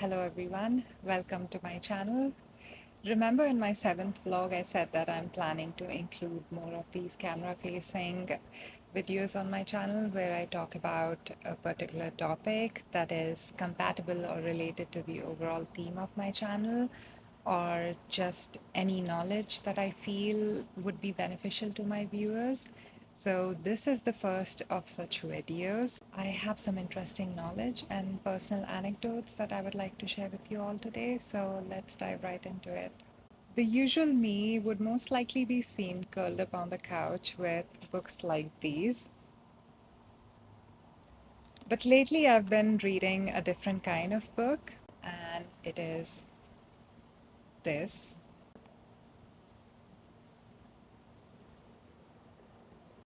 Hello everyone, welcome to my channel. Remember in my seventh vlog I said that I'm planning to include more of these camera facing videos on my channel where I talk about a particular topic that is compatible or related to the overall theme of my channel, or just any knowledge that I feel would be beneficial to my viewers. So, this is the first of such videos. I have some interesting knowledge and personal anecdotes that I would like to share with you all today. So, let's dive right into it. The usual me would most likely be seen curled up on the couch with books like these. But lately, I've been reading a different kind of book, and it is this.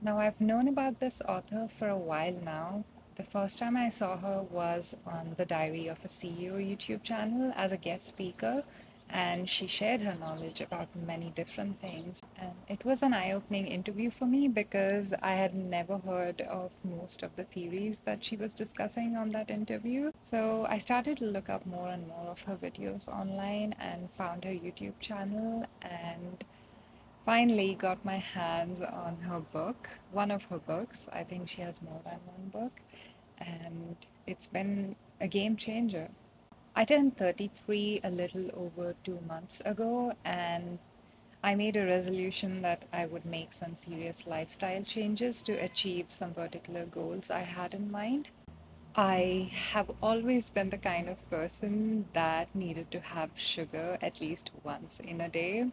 Now, I've known about this author for a while now. The first time I saw her was on the Diary of a CEO YouTube channel as a guest speaker, and she shared her knowledge about many different things. And it was an eye opening interview for me because I had never heard of most of the theories that she was discussing on that interview. So I started to look up more and more of her videos online and found her YouTube channel and finally got my hands on her book, one of her books. I think she has more than one book, and it's been a game changer. I turned 33 a little over 2 months ago, and I made a resolution that I would make some serious lifestyle changes to achieve some particular goals I had in mind. I have always been the kind of person that needed to have sugar at least once in a day,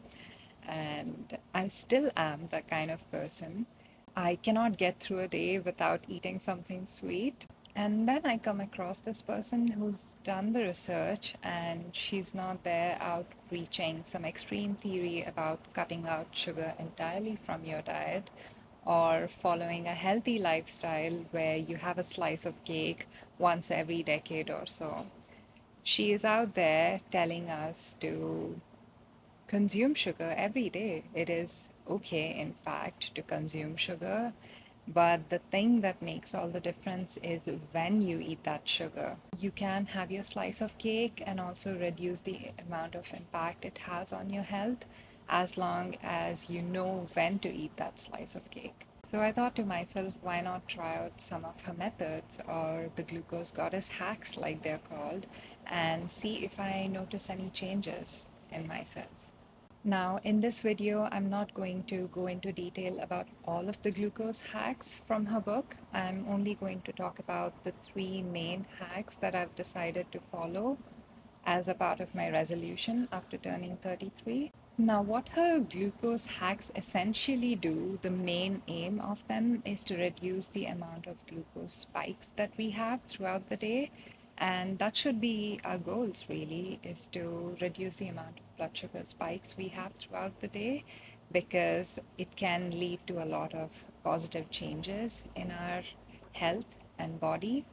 and I still am that kind of person. I cannot get through a day without eating something sweet. And then I come across this person who's done the research, and she's not there out preaching some extreme theory about cutting out sugar entirely from your diet or following a healthy lifestyle where you have a slice of cake once every decade or so. She is out there telling us to consume sugar every day. It is okay, in fact, to consume sugar. But the thing that makes all the difference is when you eat that sugar. You can have your slice of cake and also reduce the amount of impact it has on your health as long as you know when to eat that slice of cake. So I thought to myself, why not try out some of her methods or the glucose goddess hacks, like they're called, and see if I notice any changes in myself. Now, in this video, I'm not going to go into detail about all of the glucose hacks from her book. I'm only going to talk about the three main hacks that I've decided to follow as a part of my resolution after turning 33. Now, what her glucose hacks essentially do, the main aim of them is to reduce the amount of glucose spikes that we have throughout the day. And that should be our goals, really, is to reduce the amount of blood sugar spikes we have throughout the day because it can lead to a lot of positive changes in our health and body.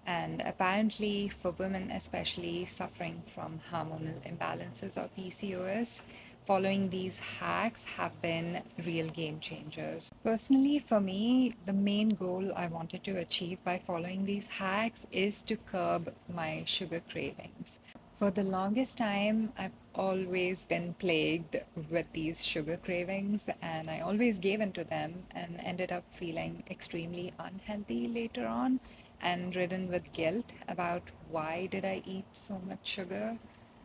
And apparently, for women, especially suffering from hormonal imbalances or PCOS, following these hacks have been real game changers. Personally, for me, the main goal I wanted to achieve by following these hacks is to curb my sugar cravings. For the longest time, I've always been plagued with these sugar cravings, and I always gave in to them and ended up feeling extremely unhealthy later on and ridden with guilt about why did I eat so much sugar?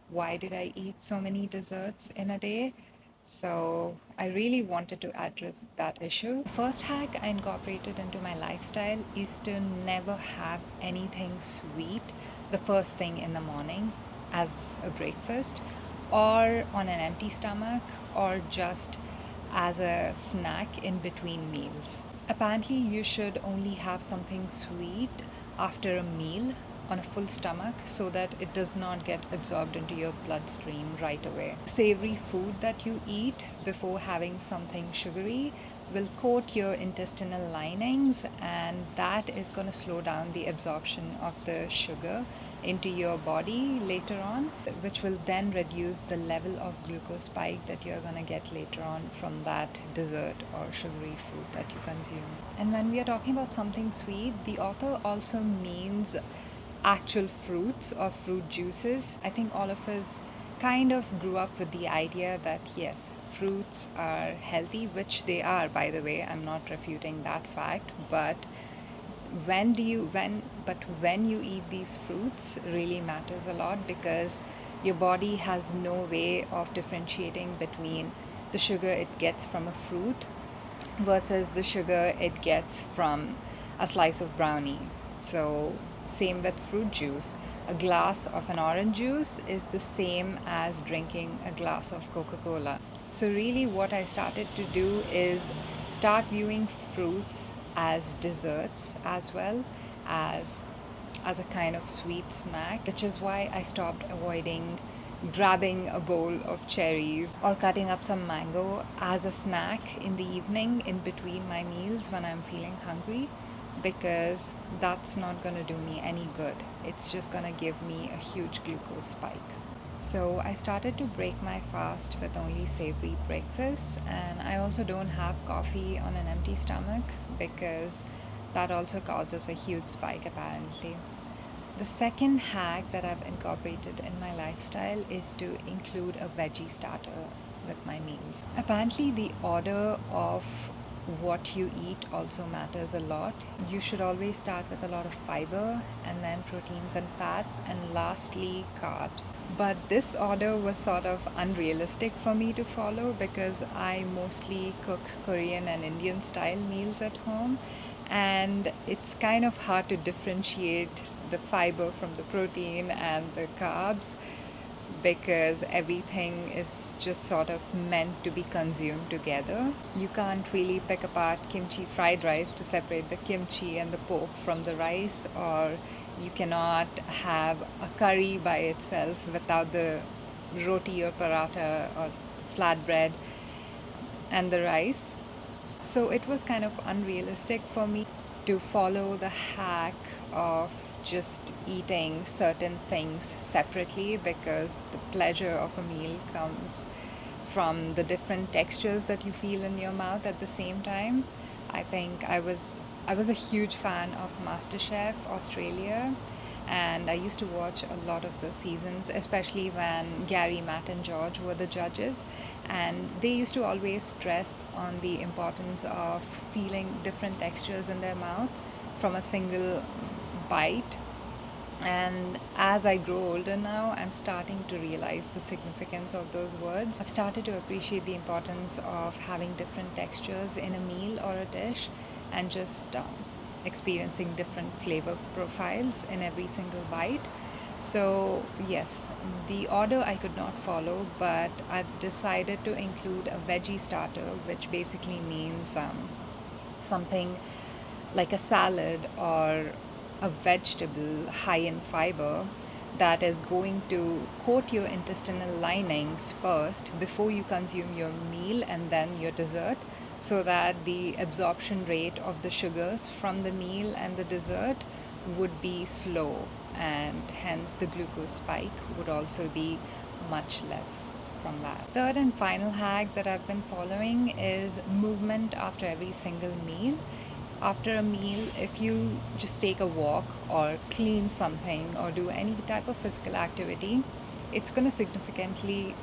Why did I eat so many desserts in a day? So I really wanted to address that issue. First hack I incorporated into my lifestyle is to never have anything sweet the first thing in the morning as a breakfast or on an empty stomach or just as a snack in between meals. Apparently, you should only have something sweet after a meal on a full stomach so that it does not get absorbed into your bloodstream right away. Savory food that you eat before having something sugary will coat your intestinal linings, and that is going to slow down the absorption of the sugar into your body later on, which will then reduce the level of glucose spike that you're going to get later on from that dessert or sugary food that you consume. And when we are talking about something sweet, the author also means actual fruits or fruit juices. I think all of us kind of grew up with the idea that yes, fruits are healthy, which they are, by the way. I'm not refuting that fact, but when you eat these fruits really matters a lot, because your body has no way of differentiating between the sugar it gets from a fruit versus the sugar it gets from a slice of brownie. So, same with fruit juice. A glass of an orange juice is the same as drinking a glass of Coca Cola. So, really, what I started to do is start viewing fruits as desserts as well as a kind of sweet snack, which is why I stopped avoiding grabbing a bowl of cherries or cutting up some mango as a snack in the evening in between my meals when I'm feeling hungry, because that's not going to do me any good. It's just going to give me a huge glucose spike. So I started to break my fast with only savory breakfasts, and I also don't have coffee on an empty stomach because that also causes a huge spike apparently. The second hack that I've incorporated in my lifestyle is to include a veggie starter with my meals. Apparently, the order of what you eat also matters a lot. You should always start with a lot of fiber and then proteins and fats and lastly carbs. But this order was sort of unrealistic for me to follow because I mostly cook Korean and Indian style meals at home, and it's kind of hard to differentiate the fiber from the protein and the carbs because everything is just sort of meant to be consumed together. You can't really pick apart kimchi fried rice to separate the kimchi and the pork from the rice, or you cannot have a curry by itself without the roti or paratha or flatbread and the rice. So it was kind of unrealistic for me to follow the hack of just eating certain things separately, because the pleasure of a meal comes from the different textures that you feel in your mouth at the same time. I think I was a huge fan of MasterChef Australia, and I used to watch a lot of the seasons, especially when Gary, Matt, and George were the judges. And they used to always stress on the importance of feeling different textures in their mouth from a single bite. And as I grow older now, I'm starting to realize the significance of those words. I've started to appreciate the importance of having different textures in a meal or a dish, and just experiencing different flavor profiles in every single bite. So, yes, the order I could not follow, but I've decided to include a veggie starter, which basically means something like a salad or a vegetable high in fiber that is going to coat your intestinal linings first before you consume your meal and then your dessert, so that the absorption rate of the sugars from the meal and the dessert would be slow, and hence the glucose spike would also be much less from that. Third and final hack that I've been following is movement after every single meal. After a meal, if you just take a walk or clean something or do any type of physical activity, it's going to significantly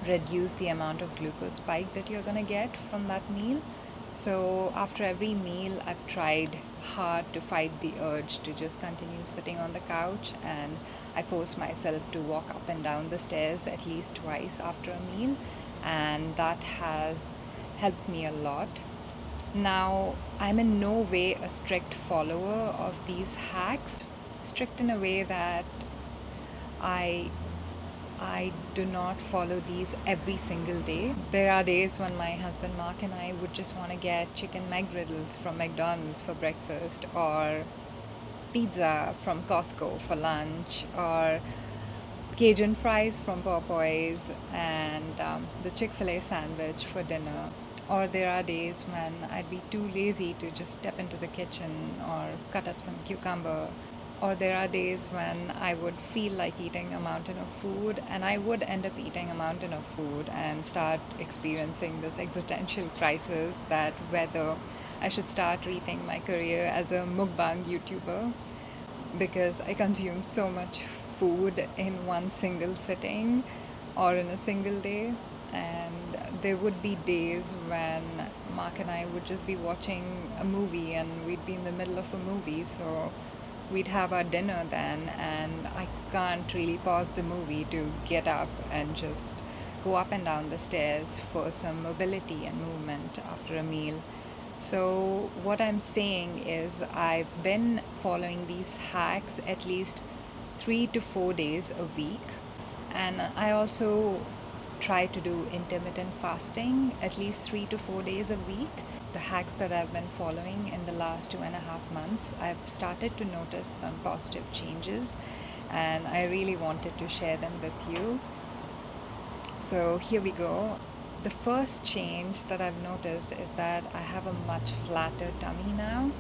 reduce the amount of glucose spike that you're going to get from that meal. So, after every meal, I've tried hard to fight the urge to just continue sitting on the couch, and I force myself to walk up and down the stairs at least twice after a meal, and that has helped me a lot. Now, I'm in no way a strict follower of these hacks, strict in a way that I I do not follow these every single day. There are days when my husband Mark and I would just want to get chicken McGriddles from McDonald's for breakfast, or pizza from Costco for lunch, or Cajun fries from Popeyes, and the Chick-fil-A sandwich for dinner. Or there are days when I'd be too lazy to just step into the kitchen or cut up some cucumber. Or there are days when I would feel like eating a mountain of food, and I would end up eating a mountain of food and start experiencing this existential crisis that whether I should start rethink my career as a mukbang YouTuber, because I consume so much food in one single sitting or in a single day. And there would be days when Mark and I would just be watching a movie and we'd be in the middle of a movie. So we'd have our dinner then, and I can't really pause the movie to get up and just go up and down the stairs for some mobility and movement after a meal. So, what I'm saying is, I've been following these hacks at least 3 to 4 days a week, and I also try to do intermittent fasting at least 3 to 4 days a week. The hacks that I've been following in the last 2.5 months, I've started to notice some positive changes, and I really wanted to share them with you. So here we go. The first change that I've noticed is that I have a much flatter tummy now.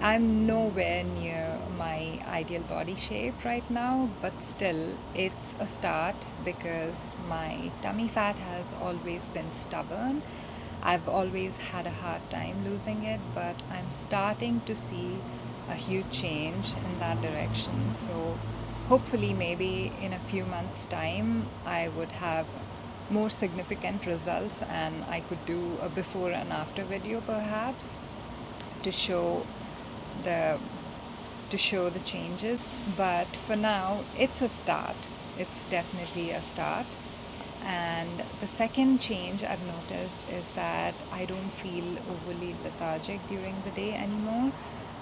I'm nowhere near my ideal body shape right now, but still, it's a start because my tummy fat has always been stubborn. I've always had a hard time losing it, but I'm starting to see a huge change in that direction. So, hopefully, maybe in a few months' time, I would have more significant results and I could do a before and after video perhaps to show the the changes. But for now, it's a start. It's definitely a start. And the second change I've noticed is that I don't feel overly lethargic during the day anymore.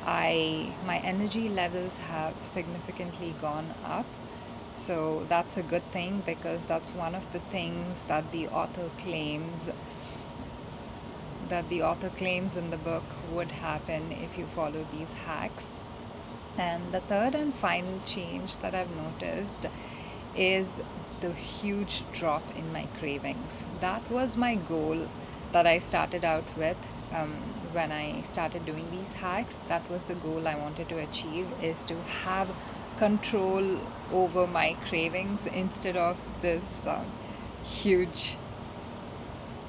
My energy levels have significantly gone up. So that's a good thing because that's one of the things that the author claims in the book would happen if you follow these hacks. And the third and final change that I've noticed is the huge drop in my cravings. That was my goal that I started out with um, when I started doing these hacks. That was the goal I wanted to achieve, is to have control over my cravings huge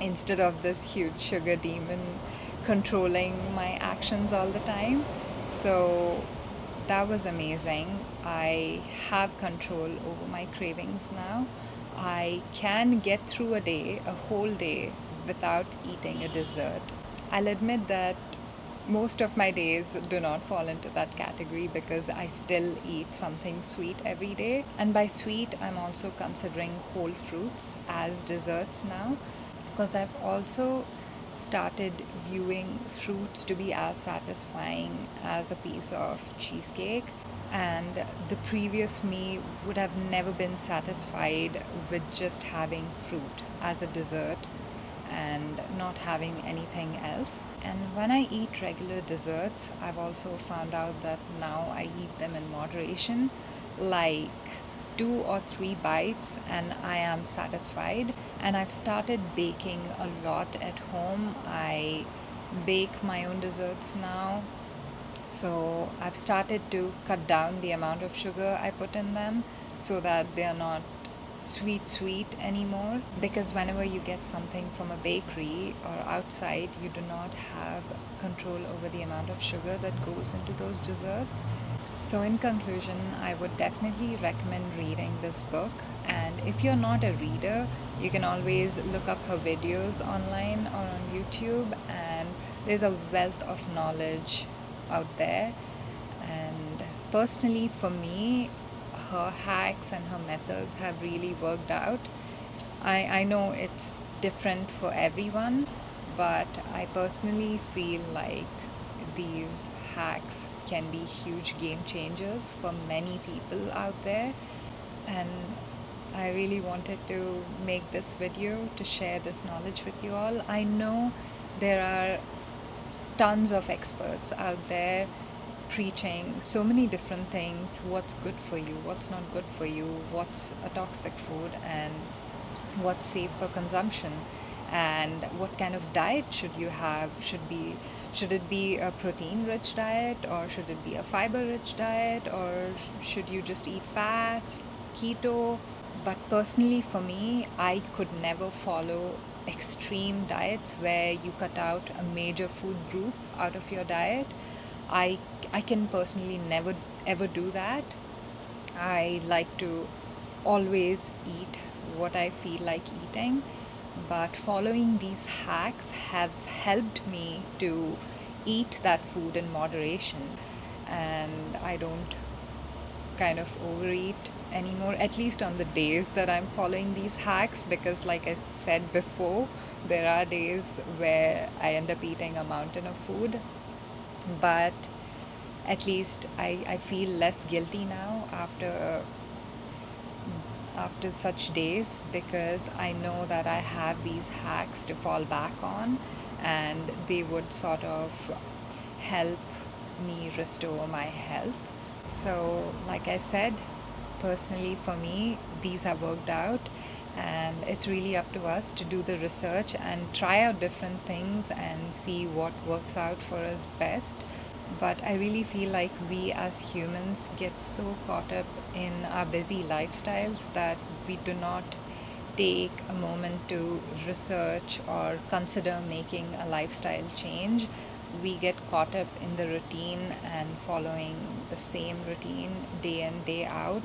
instead of this huge sugar demon controlling my actions all the time. So that was amazing. I have control over my cravings now. I can get through a whole day, without eating a dessert. I'll admit that most of my days do not fall into that category because I still eat something sweet every day. And by sweet, I'm also considering whole fruits as desserts now, because I've also started viewing fruits to be as satisfying as a piece of cheesecake. And the previous me would have never been satisfied with just having fruit as a dessert and not having anything else. And when I eat regular desserts, I've also found out that now I eat them in moderation, like 2 or 3 bites, and I am satisfied. And I've started baking a lot at home. I bake my own desserts now. So I've started to cut down the amount of sugar I put in them so that they are not sweet anymore, because whenever you get something from a bakery or outside, you do not have control over the amount of sugar that goes into those desserts. So in conclusion, I would definitely recommend reading this book. And if you're not a reader, you can always look up her videos online or on YouTube, and there's a wealth of knowledge out there. And personally, for me, her hacks and her methods have really worked out. I know it's different for everyone, but I personally feel like these hacks can be huge game changers for many people out there. And I really wanted to make this video to share this knowledge with you all. I know there are tons of experts out there preaching so many different things: what's good for you, what's not good for you, what's a toxic food, and what's safe for consumption, and what kind of diet should you have. Should it be a protein rich diet, or should it be a fiber rich diet, or should you just eat fats, keto? But personally, for me, I could never follow extreme diets where you cut out a major food group out of your diet. I I can personally never ever do that. I like to always eat what I feel like eating, but following these hacks have helped me to eat that food in moderation, and I don't kind of overeat anymore, at least on the days that I'm following these hacks, because, like I said before, there are days where I end up eating a mountain of food, but at least I feel less guilty now after such days, because I know that I have these hacks to fall back on, and they would sort of help me restore my health. So, like I said, personally for me, these have worked out, and it's really up to us to do the research and try out different things and see what works out for us best. But I really feel like we as humans get so caught up in our busy lifestyles that we do not take a moment to research or consider making a lifestyle change. We get caught up in the routine and following the same routine day in, day out,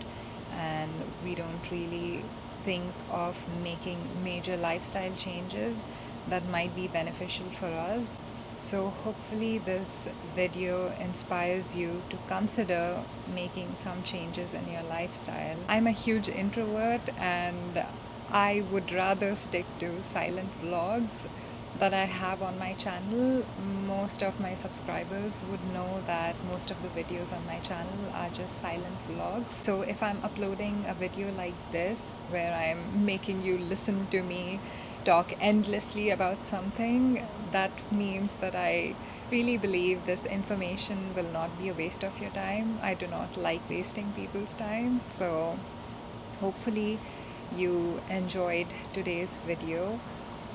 and we don't really think of making major lifestyle changes that might be beneficial for us. So, hopefully, this video inspires you to consider making some changes in your lifestyle. I'm a huge introvert, and I would rather stick to silent vlogs that I have on my channel. Most of my subscribers would know that most of the videos on my channel are just silent vlogs. So if I'm uploading a video like this where I'm making you listen to me talk endlessly about something, that means that I really believe this information will not be a waste of your time. I do not like wasting people's time. So hopefully you enjoyed today's video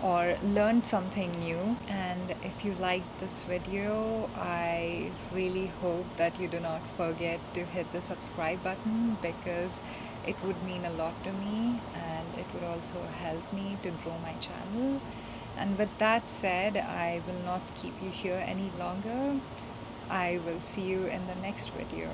or learned something new. And if you liked this video, I really hope that you do not forget to hit the subscribe button, because it would mean a lot to me and it would also help me to grow my channel. And with that said, I will not keep you here any longer. I will see you in the next video.